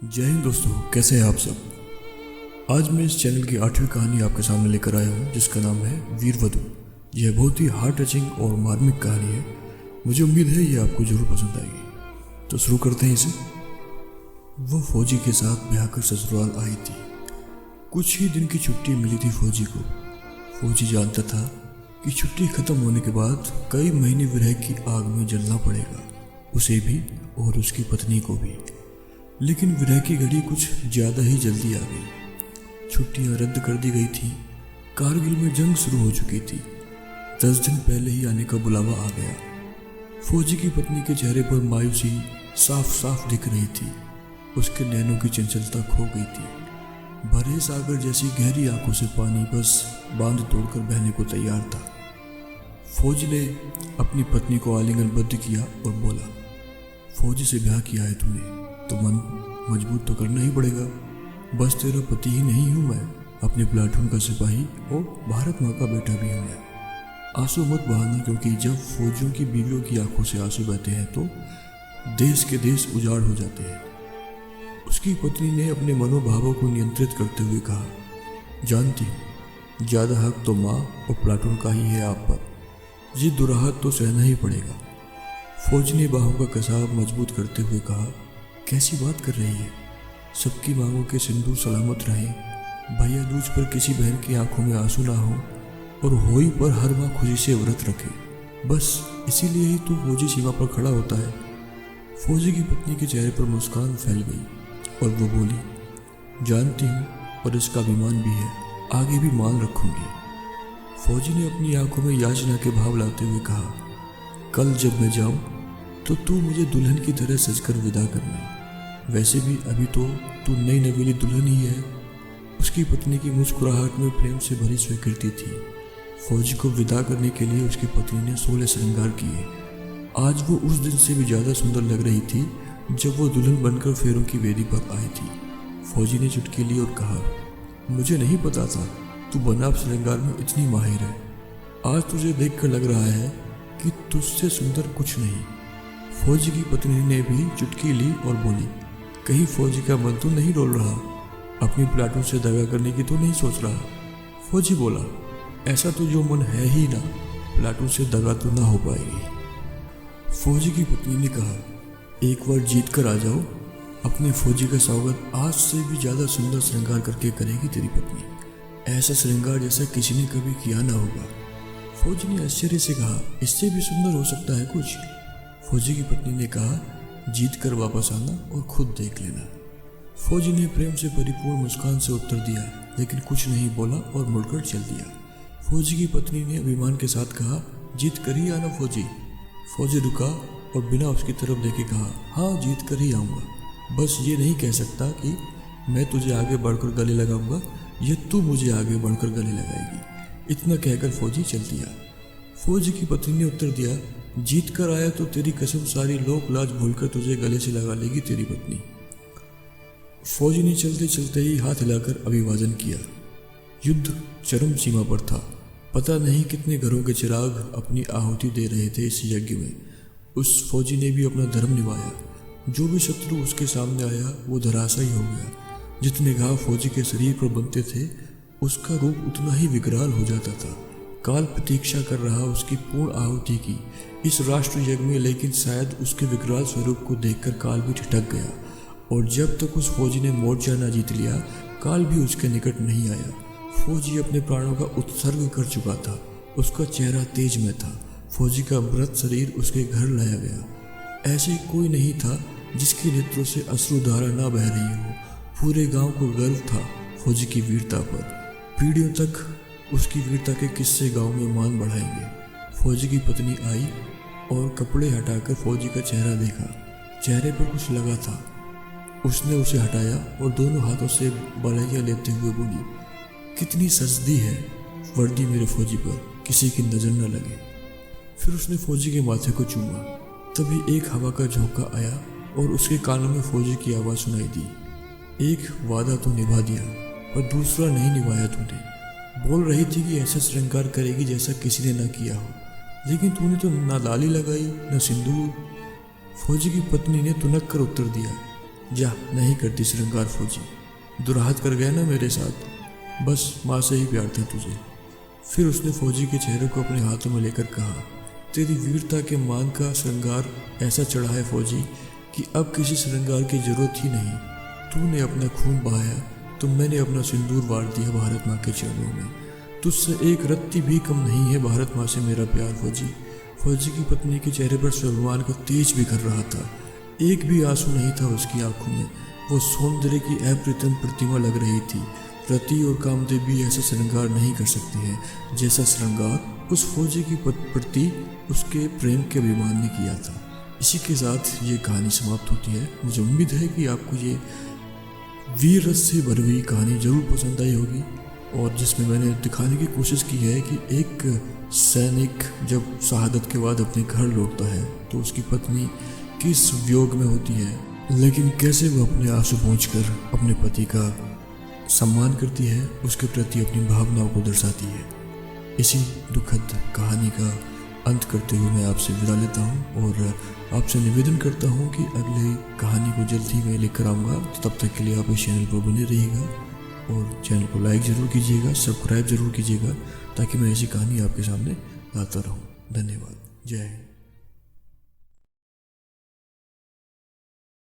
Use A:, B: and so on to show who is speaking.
A: जय हिंद दोस्तों, कैसे हैं आप सब। आज मैं इस चैनल की 8वीं कहानी आपके सामने लेकर आया हूँ जिसका नाम है वीरवधु। यह बहुत ही हार्ट टचिंग और मार्मिक कहानी है। मुझे उम्मीद है ये आपको जरूर पसंद आएगी। तो शुरू करते हैं इसे। वो फौजी के साथ ब्याह कर ससुराल आई थी। कुछ ही दिन की छुट्टी मिली थी फौजी को। फौजी जानता था कि छुट्टी खत्म होने के बाद कई महीने विरह की आग में जलना पड़ेगा, उसे भी और उसकी पत्नी को भी। लेकिन विरह की घड़ी कुछ ज़्यादा ही जल्दी आ गई। छुट्टियां रद्द कर दी गई थी। कारगिल में जंग शुरू हो चुकी थी। 10 दिन पहले ही आने का बुलावा आ गया। फौजी की पत्नी के चेहरे पर मायूसी साफ साफ दिख रही थी। उसके नैनों की चंचलता खो गई थी। भरे सागर जैसी गहरी आंखों से पानी बस बांध तोड़कर बहने को तैयार था। फौजी ने अपनी पत्नी को आलिंगनबद्ध किया और बोला, फौजी से ब्याह किया है तूने तो मन मजबूत तो करना ही पड़ेगा। बस तेरा पति ही नहीं हूँ मैं, अपने प्लाटून का सिपाही और भारत माँ का बेटा भी हूँ मैं। आंसू मत बहाना, क्योंकि जब फौजियों की बीवियों की आंखों से आंसू बहते हैं तो देश के देश उजाड़ हो जाते हैं। उसकी पत्नी ने अपने मनोभावों को नियंत्रित करते हुए कहा, जानती हूँ ज़्यादा हक तो माँ और प्लाटून का ही है आप पर। ये दुराहत तो सहना ही पड़ेगा। फौजी ने बाहों का कसाब मजबूत करते हुए कहा, कैसी बात कर रही है। सबकी मांगों के सिंदूर सलामत रहें। भैया दूज पर किसी बहन की आंखों में आंसू ना हो और होई पर हर माँ खुशी से व्रत रखे। बस इसीलिए ही तू फौजी सीमा पर खड़ा होता है। फौजी की पत्नी के चेहरे पर मुस्कान फैल गई और वो बोली, जानती हूँ और इसका अभिमान भी है, आगे भी मान रखूंगी। फौजी ने अपनी आंखों में याचना के भाव लाते हुए कहा, कल जब मैं जाऊं तो तू मुझे दुल्हन की तरह सजकर विदा करना। वैसे भी अभी तो तू नई नवेली दुल्हन ही है। उसकी पत्नी की मुस्कुराहट में प्रेम से भरी स्वीकृति थी। फौजी को विदा करने के लिए उसकी पत्नी ने 16 श्रृंगार किए। आज वो उस दिन से भी ज़्यादा सुंदर लग रही थी जब वो दुल्हन बनकर फेरों की वेदी पर आई थी। फौजी ने चुटकी ली और कहा, मुझे नहीं पता था तू बनाव श्रृंगार में इतनी माहिर है। आज तुझे देखकर लग रहा है कि तुझसे सुंदर कुछ नहीं। फौजी की पत्नी ने भी चुटकी ली और बोली, कहीं फौजी का मन तो नहीं डोल रहा, अपनी प्लाटून से दगा करने की तो नहीं सोच रहा। फौजी बोला, ऐसा तो जो मन है ही ना, प्लाटून से दगा तो ना हो पाएगी। फौजी की पत्नी ने कहा, एक बार जीत कर आ जाओ, अपने फौजी का स्वागत आज से भी ज़्यादा सुंदर श्रृंगार करके करेगी तेरी पत्नी। ऐसा श्रृंगार जैसा किसी ने कभी किया ना होगा। फौजी ने आश्चर्य से कहा, इससे भी सुंदर हो सकता है कुछ। फौजी की पत्नी ने कहा, जीत कर वापस आना और खुद देख लेना। फौजी ने प्रेम से परिपूर्ण मुस्कान से उत्तर दिया, लेकिन कुछ नहीं बोला और मुड़कर चल दिया। फौजी की पत्नी ने अभिमान के साथ कहा, जीत कर ही आना फौजी। फौजी रुका और बिना उसकी तरफ देखे कहा, हाँ जीत कर ही आऊँगा। बस ये नहीं कह सकता कि मैं तुझे आगे बढ़कर गले लगाऊंगा या तू मुझे आगे बढ़कर गले लगाएगी। इतना कहकर फौजी चल दिया। फौजी की पत्नी ने उत्तर दिया, जीत कर आया तो तेरी कसम सारी लोक लाज भूलकर तुझे गले से लगा लेगी तेरी पत्नी। फौजी ने चलते चलते ही हाथ हिलाकर अभिवादन किया। युद्ध चरम सीमा पर था। पता नहीं कितने घरों के चिराग अपनी आहुति दे रहे थे इस यज्ञ में। उस फौजी ने भी अपना धर्म निभाया। जो भी शत्रु उसके सामने आया वो धराशायी हो गया। जितने घाव फौजी के शरीर पर बनते थे उसका रूप उतना ही विकराल हो जाता था। काल प्रतीक्षा कर रहा उसकी पूर्ण आहुति की इस राष्ट्र यज्ञ में, लेकिन शायद उसके विकराल स्वरूप को देखकर काल भी ठिठक गया। और जब तक उस फौजी ने मोर्चा न जीत लिया, काल भी उसके निकट नहीं आया। फौजी अपने प्राणों का उत्सर्ग कर चुका था। उसका चेहरा तेज में था। फौजी का मृत शरीर उसके घर लाया गया। ऐसे कोई नहीं था जिसके नेत्रों से अश्रुधारा न बह रही हो। पूरे गांव को गर्व था फौजी की वीरता पर। पीढ़ियों तक उसकी वीरता के किस्से गांव में मान बढ़ाएंगे। फौजी की पत्नी आई और कपड़े हटाकर फौजी का चेहरा देखा। चेहरे पर कुछ लगा था। उसने उसे हटाया और दोनों हाथों से बलैया लेते हुए बोली, कितनी सजदी है वर्दी मेरे फौजी पर, किसी की नजर न लगे। फिर उसने फौजी के माथे को चूमा। तभी एक हवा का झोंका आया और उसके कानों में फौजी की आवाज़ सुनाई दी, एक वादा तो निभा दिया पर दूसरा नहीं निभाया तूने। बोल रही थी कि ऐसा श्रृंगार करेगी जैसा किसी ने न किया हो, लेकिन तूने तो ना लाली लगाई न सिंदूर। फौजी की पत्नी ने तुनक कर उत्तर दिया, जा नहीं करती श्रृंगार फौजी, दुराहत कर गया ना मेरे साथ, बस माँ से ही प्यार था तुझे। फिर उसने फौजी के चेहरे को अपने हाथों में लेकर कहा, तेरी वीरता के मान का श्रृंगार ऐसा चढ़ा है फौजी कि अब किसी श्रृंगार की जरूरत ही नहीं। तूने अपना खून बहाया तो मैंने अपना सिंदूर वार दिया भारत माँ के चरणों में। तुझसे एक रत्ती भी कम नहीं है भारत माँ से मेरा प्यार फौजी। फौजी की पत्नी के चेहरे पर स्वाभिमान का तेज बिखर रहा था, एक भी आंसू नहीं था उसकी आंखों में। वो सौंदर्य की अप्रतिम प्रतिमा लग रही थी। रति और कामदेव भी ऐसा श्रृंगार नहीं कर सकते हैं जैसा श्रृंगार उस फौजी की प्रति उसके प्रेम के अभिमान ने किया था। इसी के साथ ये कहानी समाप्त होती है। मुझे उम्मीद है कि आपको ये वीर रस से भरी हुई कहानी जरूर पसंद आई होगी, और जिसमें मैंने दिखाने की कोशिश की है कि एक सैनिक जब शहादत के बाद अपने घर लौटता है तो उसकी पत्नी किस वियोग में होती है, लेकिन कैसे वो अपने आंसू पोंछकर अपने पति का सम्मान करती है, उसके प्रति अपनी भावनाओं को दर्शाती है। इसी दुखद कहानी का अंत करते हुए मैं आपसे विदा लेता हूँ और आपसे निवेदन करता हूँ कि अगली कहानी को जल्द ही मैं लेकर आऊँगा। तब तक के लिए आप इस चैनल पर बने रहिएगा और चैनल को लाइक ज़रूर कीजिएगा, सब्सक्राइब ज़रूर कीजिएगा, ताकि मैं ऐसी कहानी आपके सामने लाता रहूँ। धन्यवाद। जय हिंद।